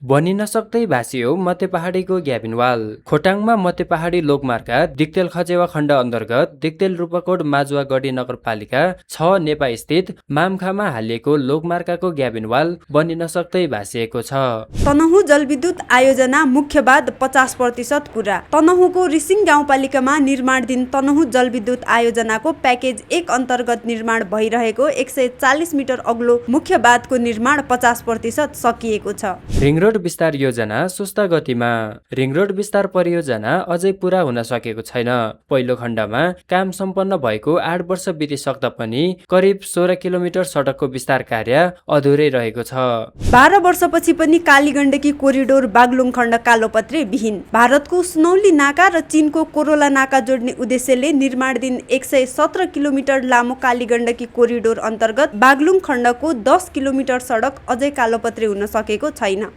बनिन सक्दै भासियो मध्य पहाडीको ग्याबिनवाल। खोटाङमा मध्य पहाडी लोकमार्ग दिक्तेल खजेवा खण्ड अन्तर्गत दिक्तेल रूपकोट माजुवागढी नगरपालिका 6 नेपा स्थित मामखामा हालिएको लोकमार्गको ग्याबिनवाल बनिन सक्दै भासिएको छ। तनहुँ जलविद्युत आयोजना मुख्यवाद 50% पूरा। तनहुँको रिसिङ गाउँपालिकामा निर्माणधीन तनहुँ जलविद्युत आयोजनाको प्याकेज 1 अन्तर्गत निर्माण भइरहेको 140 मिटर अग्लो मुख्यवादको निर्माण 50% सकिएको छ। रिङ रोड विस्तार योजना सुस्त गतिमा। रिङ रोड विस्तार परियोजना अझै पूरा हुन सकेको छैन। पहिलो खण्डमा काम सम्पन्न भएको 8 वर्ष बितिसक्दा पनि करिब 16 किलोमिटर सडकको विस्तार कार्य अधुरै रहेको छ। 12 वर्षपछि पनि कालीगण्डकी कोरिडोर बागलुङ खण्ड कालोपत्रे विहीन। भारतको सुनौली नाका र चीनको कोरोला नाका जोड्ने उद्देश्यले निर्माणधीन 117 किलोमिटर लामो कालीगण्डकी कोरिडोर अन्तर्गत बागलुङ खण्डको 10 किलोमिटर सडक अझै कालोपत्रे हुन सकेको छैन।